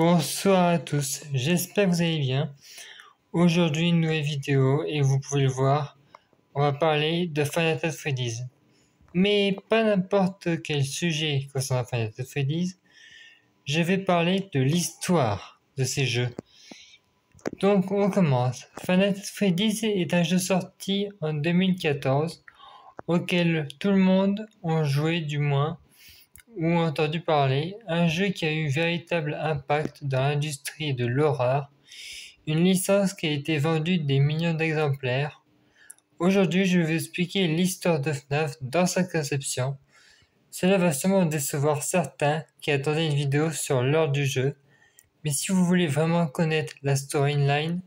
Bonsoir à tous, j'espère que vous allez bien. Aujourd'hui, une nouvelle vidéo et vous pouvez le voir, on va parler de Final Fantasy Freddy's. Mais pas n'importe quel sujet concernant Final Fantasy Freddy's, je vais parler de l'histoire de ces jeux. Donc on commence. Final Fantasy Freddy's est un jeu sorti en 2014 auquel tout le monde a joué du moins ou entendu parler, un jeu qui a eu véritable impact dans l'industrie de l'horreur, une licence qui a été vendue des millions d'exemplaires. Aujourd'hui, je vais vous expliquer l'histoire de FNAF dans sa conception. Cela va sûrement décevoir certains qui attendaient une vidéo sur l'heure du jeu, mais si vous voulez vraiment connaître la storyline,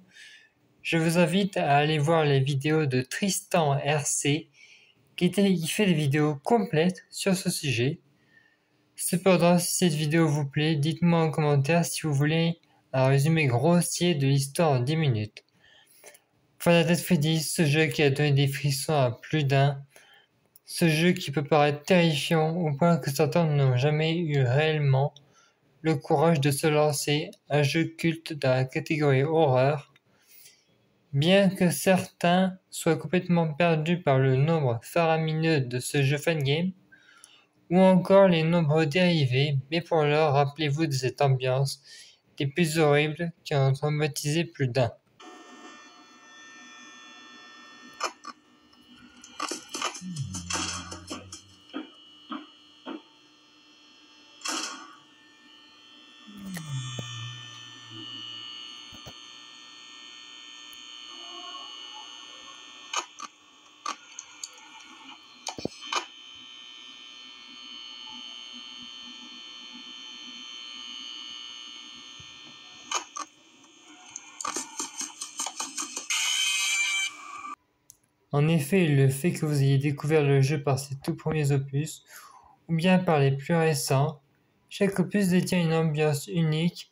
je vous invite à aller voir les vidéos de Tristan RC qui fait des vidéos complètes sur ce sujet. Cependant, si cette vidéo vous plaît, dites-moi en commentaire si vous voulez un résumé grossier de l'histoire en 10 minutes. Final Fantasy Freddy's, ce jeu qui a donné des frissons à plus d'un, ce jeu qui peut paraître terrifiant au point que certains n'ont jamais eu réellement le courage de se lancer, un jeu culte dans la catégorie horreur. Bien que certains soient complètement perdus par le nombre faramineux de ce jeu fangame, ou encore les nombreux dérivés, mais pour l'heure, rappelez-vous de cette ambiance des plus horribles qui ont traumatisé plus d'un. En effet, le fait que vous ayez découvert le jeu par ses tout premiers opus, ou bien par les plus récents, chaque opus détient une ambiance unique,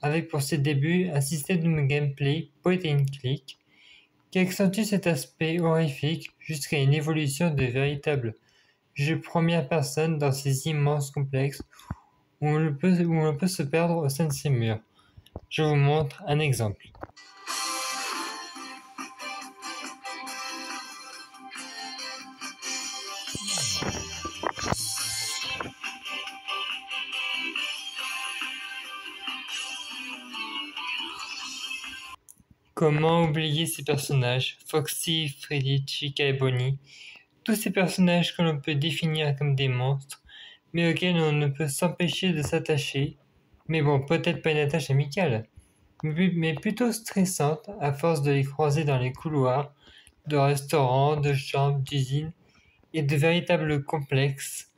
avec pour ses débuts un système de gameplay point and click, qui accentue cet aspect horrifique jusqu'à une évolution de véritable jeu première personne dans ces immenses complexes où on peut se perdre au sein de ces murs. Je vous montre un exemple. Comment oublier ces personnages, Foxy, Freddy, Chica et Bonnie, tous ces personnages que l'on peut définir comme des monstres, mais auxquels on ne peut s'empêcher de s'attacher, mais bon, peut-être pas une attache amicale, mais plutôt stressante à force de les croiser dans les couloirs de restaurants, de chambres, d'usines et de véritables complexes.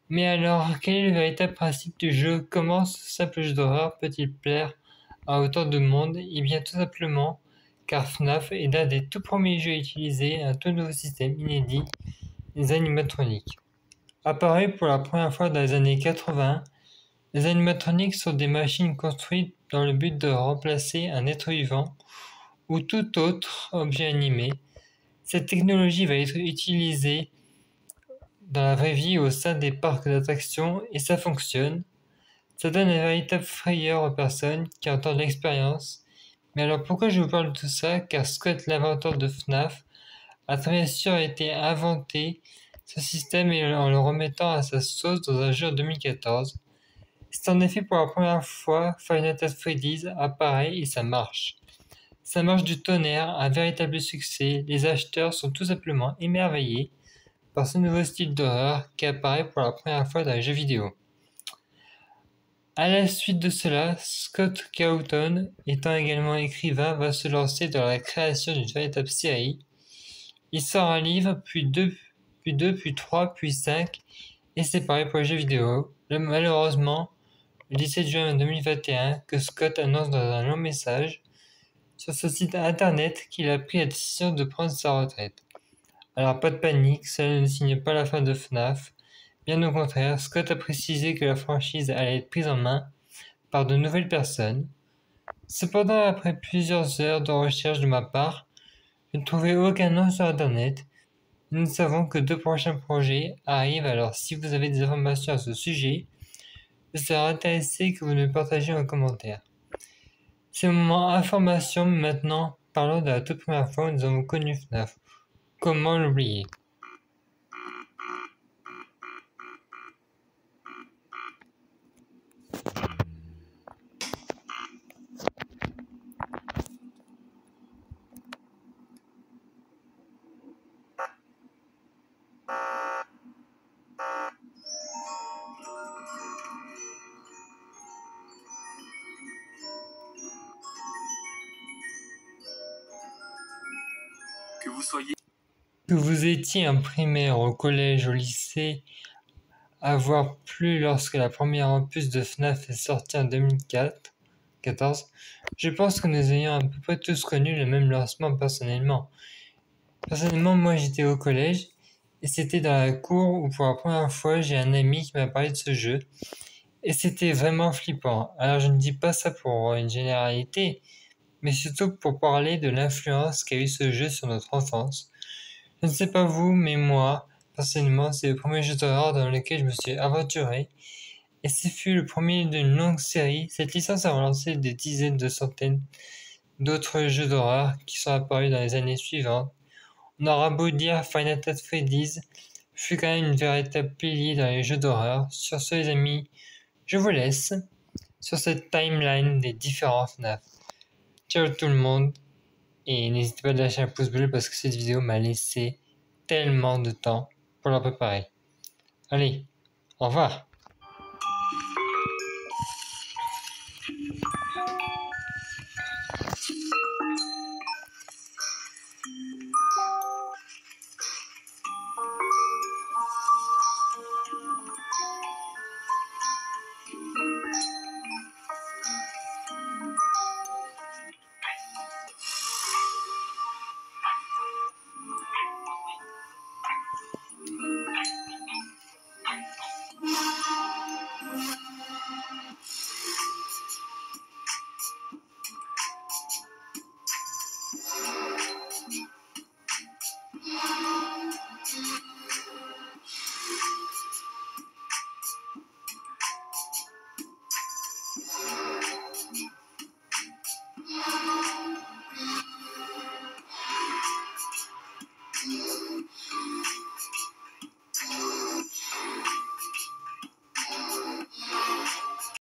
Mais alors, quel est le véritable principe du jeu? Comment ce simple jeu d'horreur peut-il plaire à autant de monde? Eh bien tout simplement car FNAF est l'un des tout premiers jeux à utiliser un tout nouveau système inédit, les animatroniques. Apparu pour la première fois dans les années 80, les animatroniques sont des machines construites dans le but de remplacer un être vivant ou tout autre objet animé. Cette technologie va être utilisée dans la vraie vie au sein des parcs d'attractions et ça fonctionne. Ça donne un véritable frayeur aux personnes qui entendent l'expérience. Mais alors pourquoi je vous parle de tout ça? Car Scott, l'inventeur de FNAF, a très bien sûr été inventé ce système en le remettant à sa sauce dans un jeu en 2014. C'est en effet pour la première fois Final Fantasy Freddy's apparaît et ça marche. Ça marche du tonnerre, un véritable succès, les acheteurs sont tout simplement émerveillés par ce nouveau style d'horreur qui apparaît pour la première fois dans les jeux vidéo. À la suite de cela, Scott Cawthon, étant également écrivain, va se lancer dans la création d'une véritable série. Il sort un livre, puis deux, puis trois, puis 5, et c'est pareil pour les jeux vidéo. Malheureusement, le 17 juin 2021, que Scott annonce dans un long message sur son site internet qu'il a pris la décision de prendre sa retraite. Alors pas de panique, cela ne signe pas la fin de FNAF. Bien au contraire, Scott a précisé que la franchise allait être prise en main par de nouvelles personnes. Cependant, après plusieurs heures de recherche de ma part, je ne trouvais aucun nom sur internet. Nous ne savons que 2 prochains projets arrivent, alors si vous avez des informations à ce sujet, Je serais intéressé que vous le partagiez en commentaire. C'est le moment information, maintenant parlons de la toute première fois où nous avons connu FNAF. Comment l'oublier? Que vous étiez en primaire, au collège, au lycée, à voir plus lorsque la première opus de FNAF est sortie en 2014, je pense que nous ayons à peu près tous connu le même lancement personnellement. Personnellement, moi j'étais au collège et c'était dans la cour où pour la première fois j'ai un ami qui m'a parlé de ce jeu et c'était vraiment flippant. Alors je ne dis pas ça pour une généralité, mais surtout pour parler de l'influence qu'a eu ce jeu sur notre enfance. Je ne sais pas vous, mais moi, personnellement, c'est le premier jeu d'horreur dans lequel je me suis aventuré, et ce fut le premier d'une longue série. Cette licence a relancé des dizaines de centaines d'autres jeux d'horreur qui sont apparus dans les années suivantes. On aura beau dire Final Fantasy Freddy's fut quand même une véritable pilier dans les jeux d'horreur. Sur ce, les amis, je vous laisse sur cette timeline des différents FNAF. Ciao tout le monde, et n'hésitez pas à lâcher un pouce bleu parce que cette vidéo m'a laissé tellement de temps pour la préparer. Allez, au revoir.